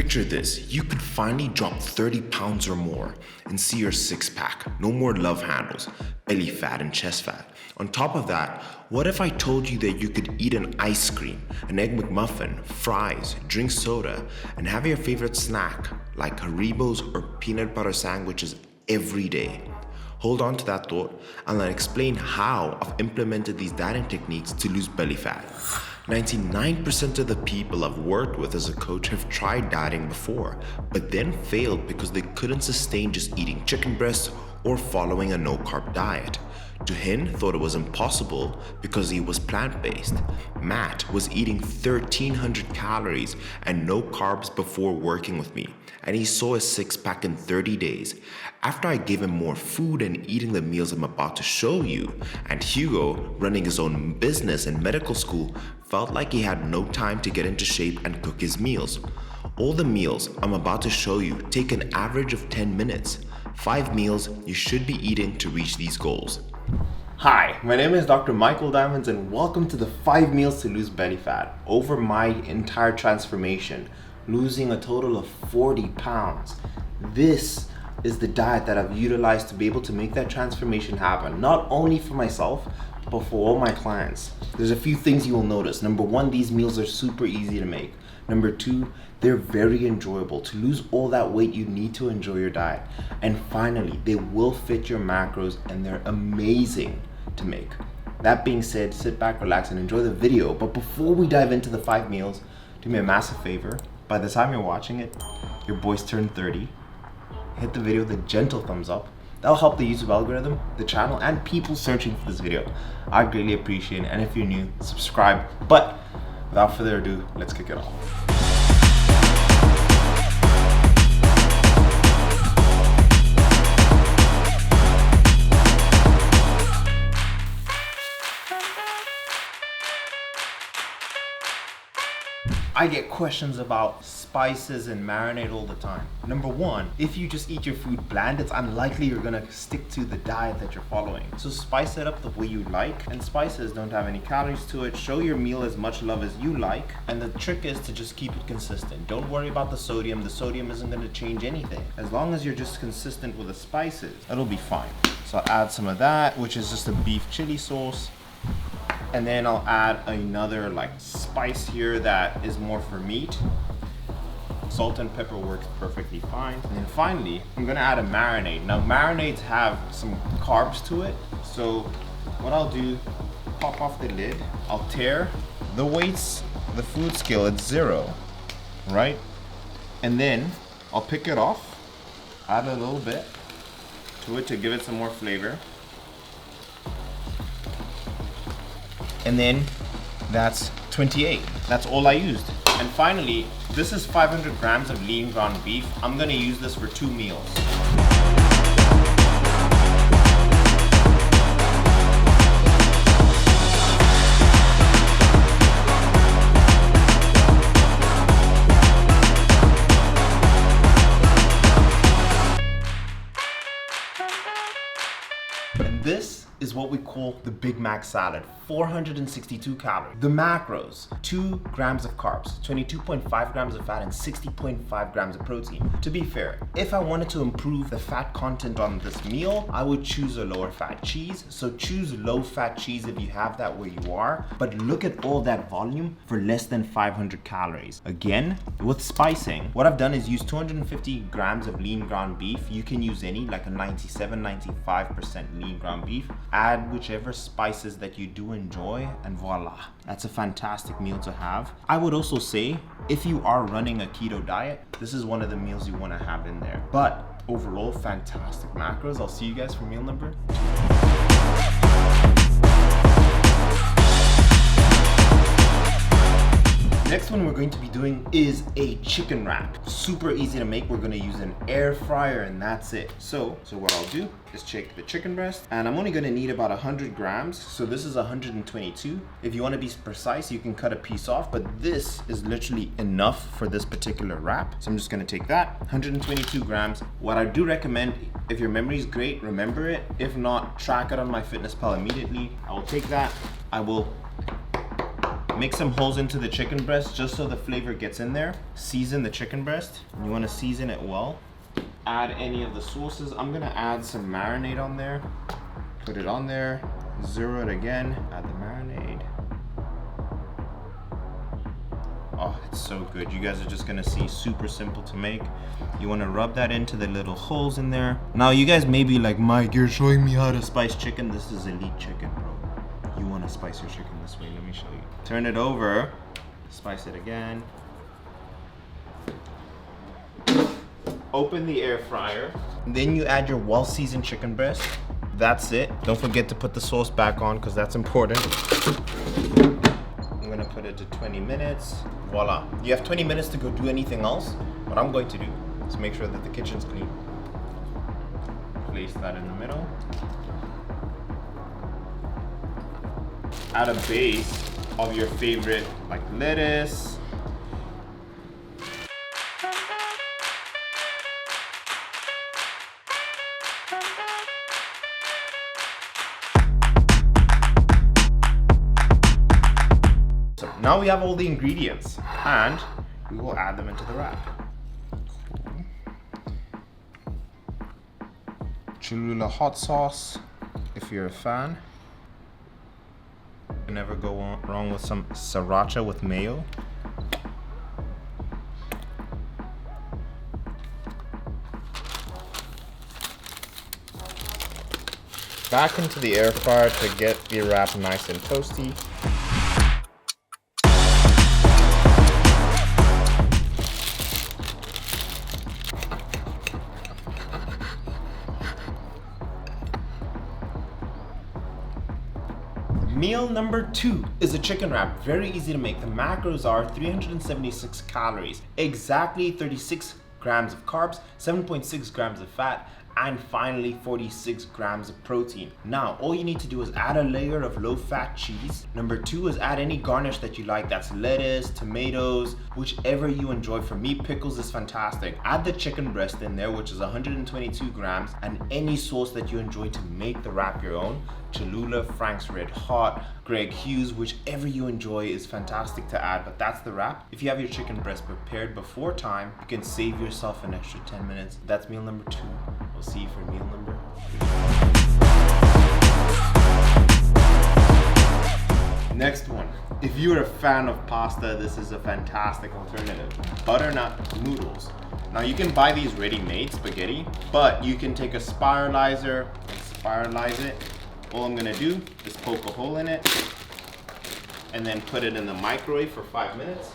Picture this, you could finally drop 30 pounds or more and see your six-pack. No more love handles, belly fat and chest fat. On top of that, what if I told you that you could eat an ice cream, an egg McMuffin, fries, drink soda, and have your favorite snack like Haribos or peanut butter sandwiches every day? Hold on to that thought and I'll explain how I've implemented these dieting techniques to lose belly fat. 99% of the people I've worked with as a coach have tried dieting before, but then failed because they couldn't sustain just eating chicken breasts or following a no-carb diet. Duhin thought it was impossible because he was plant-based. Matt was eating 1,300 calories and no carbs before working with me, and he saw a six-pack in 30 days. After I gave him more food and eating the meals I'm about to show you, and Hugo, running his own business and medical school, felt like he had no time to get into shape and cook his meals. All the meals I'm about to show you take an average of 10 minutes. 5 meals you should be eating to reach these goals. Hi, my name is Dr. Michael Diamonds and welcome to the 5 meals to lose belly fat. Over my entire transformation, losing a total of 40 pounds. This is the diet that I've utilized to be able to make that transformation happen, not only for myself, but for all my clients. There's a few things you will notice. Number 1, these meals are super easy to make. Number 2, they're very enjoyable. To lose all that weight, you need to enjoy your diet. And finally, they will fit your macros and they're amazing to make. That being said, sit back, relax, and enjoy the video. But before we dive into the 5 meals, do me a massive favor. By the time you're watching it, your boys turned 30. Hit the video with a gentle thumbs up. That'll help the YouTube algorithm, the channel, and people searching for this video. I greatly appreciate it. And if you're new, subscribe. But without further ado, let's kick it off. I get questions about spices and marinade all the time. Number 1, if you just eat your food bland, it's unlikely you're gonna stick to the diet that you're following. So spice it up the way you like, and spices don't have any calories to it. Show your meal as much love as you like, and the trick is to just keep it consistent. Don't worry about the sodium. The sodium isn't gonna change anything. As long as you're just consistent with the spices, it'll be fine. So I'll add some of that, which is just a beef chili sauce. And then I'll add another spice here that is more for meat. Salt and pepper works perfectly fine. And then finally, I'm gonna add a marinade. Now marinades have some carbs to it. So what I'll do, pop off the lid. I'll tear the weights, the food scale at 0, right? And then I'll pick it off, add a little bit to it to give it some more flavor. And then that's 28. That's all I used. And finally, this is 500 grams of lean ground beef. I'm gonna use this for 2 meals. And this is what we call the Big Mac salad. 462 calories. The macros, 2 grams of carbs, 22.5 grams of fat, and 60.5 grams of protein. To be fair, if I wanted to improve the fat content on this meal, I would choose a lower fat cheese. So choose low fat cheese if you have that where you are. But look at all that volume for less than 500 calories. Again, with spicing, what I've done is use 250 grams of lean ground beef. You can use any, like a 97-95% lean ground beef. Add whichever spices that you do enjoy, and voila, that's a fantastic meal to have. I would also say, if you are running a keto diet, this is one of the meals you want to have in there. But overall, fantastic macros. I'll see you guys for meal number 2. Next one we're going to be doing is a chicken wrap. Super easy to make. We're gonna use an air fryer and that's it. So what I'll do is take the chicken breast, and I'm only gonna need about 100 grams. So this is 122. If you wanna be precise, you can cut a piece off, but this is literally enough for this particular wrap. So I'm just gonna take that, 122 grams. What I do recommend, if your memory is great, remember it. If not, track it on MyFitnessPal immediately. I will take that, I will Make some holes into the chicken breast just so the flavor gets in there. Season the chicken breast. You want to season it well. Add any of the sauces. I'm gonna add some marinade on there. Put it on there. Zero it again. Add the marinade. Oh, it's so good. You guys are just gonna see, super simple to make. You wanna rub that into the little holes in there. Now you guys may be like, Mike, you're showing me how to spice chicken. This is elite chicken, bro. You wanna spice your chicken this way. Let me show you. Turn it over, spice it again. Open the air fryer. Then you add your well-seasoned chicken breast. That's it. Don't forget to put the sauce back on because that's important. I'm gonna put it to 20 minutes. Voila. You have 20 minutes to go do anything else. What I'm going to do is make sure that the kitchen's clean. Place that in the middle. Add a base of your favorite, like lettuce. Now we have all the ingredients and we will add them into the wrap. Cholula hot sauce, if you're a fan. You never go wrong with some sriracha with mayo. Back into the air fryer to get the wrap nice and toasty. Meal number 2 is a chicken wrap. Very easy to make. The macros are 376 calories, exactly 36 grams of carbs, 7.6 grams of fat, and finally 46 grams of protein. Now, all you need to do is add a layer of low-fat cheese. Number 2 is add any garnish that you like. That's lettuce, tomatoes, whichever you enjoy. For me, pickles is fantastic. Add the chicken breast in there, which is 122 grams, and any sauce that you enjoy to make the wrap your own. Cholula, Frank's Red Hot, Greg Hughes, whichever you enjoy is fantastic to add, but that's the wrap. If you have your chicken breast prepared before time, you can save yourself an extra 10 minutes. That's meal number 2. We'll see you for meal number 3. Next one. If you're a fan of pasta, this is a fantastic alternative. Butternut noodles. Now you can buy these ready-made spaghetti, but you can take a spiralizer and spiralize it. All I'm gonna do is poke a hole in it and then put it in the microwave for 5 minutes.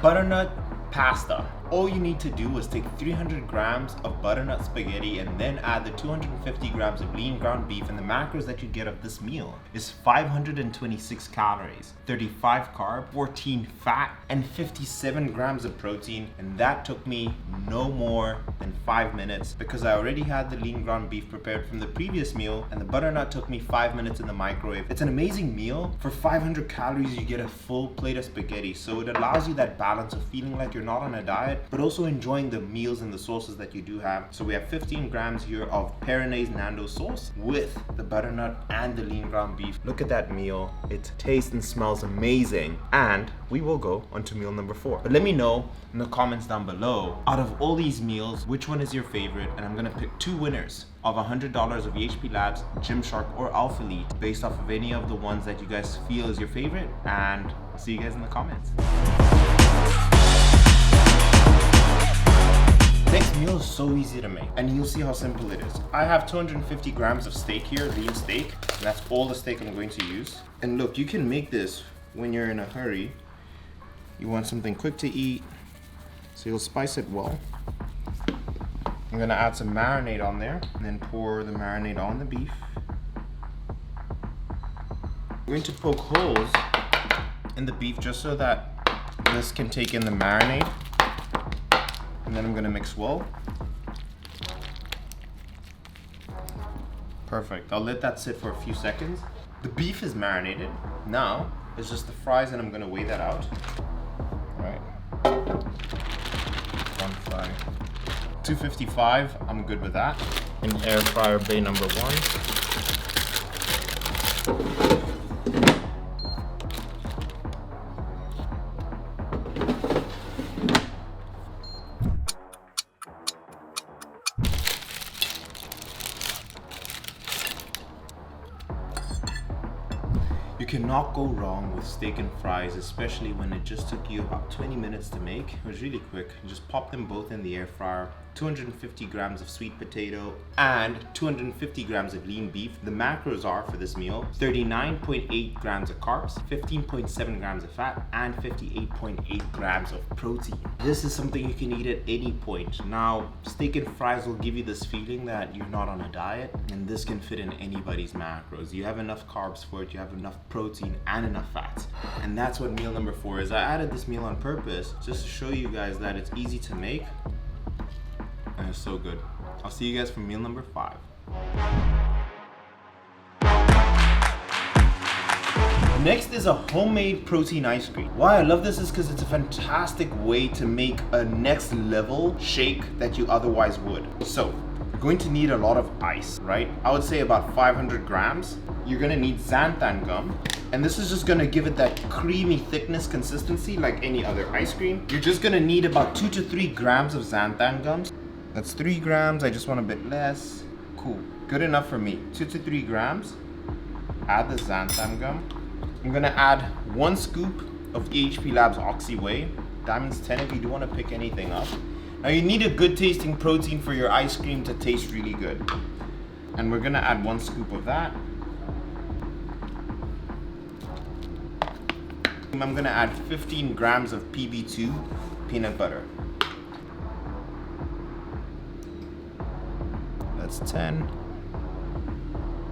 Butternut pasta. All you need to do is take 300 grams of butternut spaghetti and then add the 250 grams of lean ground beef, and the macros that you get of this meal is 526 calories, 35 carb, 14 fat, and 57 grams of protein. And that took me no more than 5 minutes because I already had the lean ground beef prepared from the previous meal, and the butternut took me 5 minutes in the microwave. It's an amazing meal. For 500 calories, you get a full plate of spaghetti. So it allows you that balance of feeling like you're not on a diet, but also enjoying the meals and the sauces that you do have. So we have 15 grams here of Peronaise Nando sauce with the butternut and the lean ground beef. Look at that meal. It tastes and smells amazing. And we will go on to meal number 4. But let me know in the comments down below, out of all these meals, which one is your favorite? And I'm gonna pick 2 winners of $100 of HP Labs, Gymshark, or Alpha Elite based off of any of the ones that you guys feel is your favorite. And I'll see you guys in the comments. Next meal is so easy to make, and you'll see how simple it is. I have 250 grams of steak here, lean steak, and that's all the steak I'm going to use. And look, you can make this when you're in a hurry. You want something quick to eat, so you'll spice it well. I'm gonna add some marinade on there, and then pour the marinade on the beef. I'm going to poke holes in the beef just so that this can take in the marinade. And then I'm gonna mix well. Perfect. I'll let that sit for a few seconds. The beef is marinated. Now, it's just the fries and I'm gonna weigh that out. All right. One fry. 255, I'm good with that. In air fryer bay number 1. You cannot go wrong with steak and fries, especially when it just took you about 20 minutes to make. It was really quick. You just pop them both in the air fryer. 250 grams of sweet potato and 250 grams of lean beef. The macros are for this meal 39.8 grams of carbs, 15.7 grams of fat, and 58.8 grams of protein. This is something you can eat at any point. Now, steak and fries will give you this feeling that you're not on a diet, and this can fit in anybody's macros. You have enough carbs for it, you have enough protein and enough fat. And that's what meal number 4 is. I added this meal on purpose just to show you guys that it's easy to make. And it's so good. I'll see you guys for meal number 5. Next is a homemade protein ice cream. Why I love this is because it's a fantastic way to make a next level shake that you otherwise would. So, you're going to need a lot of ice, right? I would say about 500 grams. You're gonna need xanthan gum. And this is just gonna give it that creamy thickness consistency like any other ice cream. You're just gonna need about 2 to 3 grams of xanthan gums. That's 3 grams, I just want a bit less. Cool, good enough for me. 2 to 3 grams. Add the xanthan gum. I'm gonna add 1 scoop of EHP Labs Oxy Whey. Diamonds 10 if you do wanna pick anything up. Now you need a good tasting protein for your ice cream to taste really good. And we're gonna add 1 scoop of that. I'm gonna add 15 grams of PB2 peanut butter. That's 10.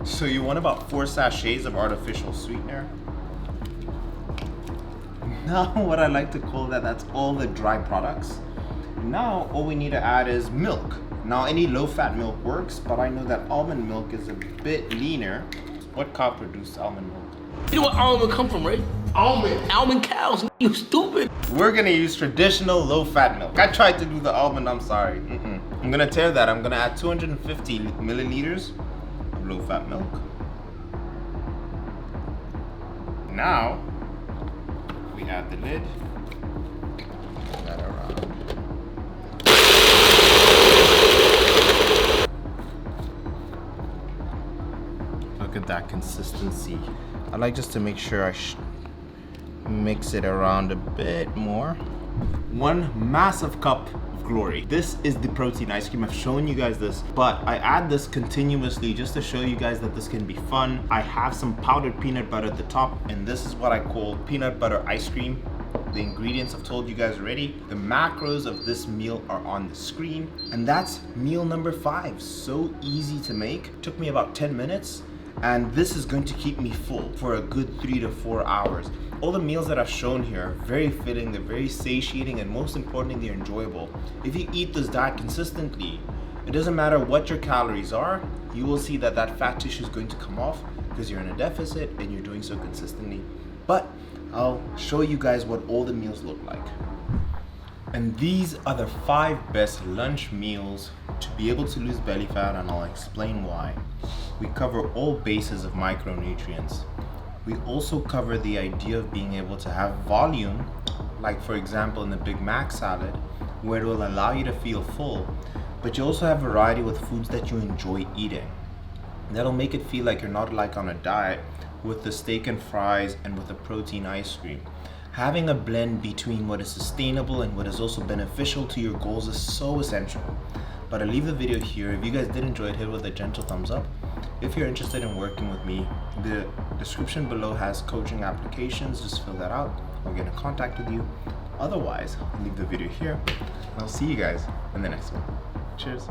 So you want about 4 sachets of artificial sweetener. Now what I like to call that's all the dry products. Now all we need to add is milk. Now any low-fat milk works, but I know that almond milk is a bit leaner. What cow produced almond milk? You know where almond come from, right? Almond cows, you stupid. We're gonna use traditional low-fat milk. I tried to do the almond, I'm sorry. I'm gonna tear that. I'm gonna add 250 milliliters of low-fat milk. Now, we add the lid. Turn that around. Look at that consistency. I like just to make sure I mix it around a bit more. 1 massive cup of glory. This is the protein ice cream. I've shown you guys this, but I add this continuously just to show you guys that this can be fun. I have some powdered peanut butter at the top, and this is what I call peanut butter ice cream. The ingredients I've told you guys already. The macros of this meal are on the screen, and that's meal number 5. So easy to make. Took me about 10 minutes. And this is going to keep me full for a good 3 to 4 hours. All the meals that I've shown here are very filling, they're very satiating, and most importantly, they're enjoyable. If you eat this diet consistently, it doesn't matter what your calories are, you will see that that fat tissue is going to come off because you're in a deficit and you're doing so consistently. But I'll show you guys what all the meals look like. And these are the 5 best lunch meals to be able to lose belly fat, and I'll explain why. We cover all bases of micronutrients. We also cover the idea of being able to have volume, like for example in the Big Mac salad, where it will allow you to feel full, but you also have variety with foods that you enjoy eating. That'll make it feel like you're not like on a diet with the steak and fries and with the protein ice cream. Having a blend between what is sustainable and what is also beneficial to your goals is so essential. But I'll leave the video here. If you guys did enjoy it, hit it with a gentle thumbs up. If you're interested in working with me, the description below has coaching applications. Just fill that out. I'll get in contact with you. Otherwise, I'll leave the video here. I'll see you guys in the next one. Cheers.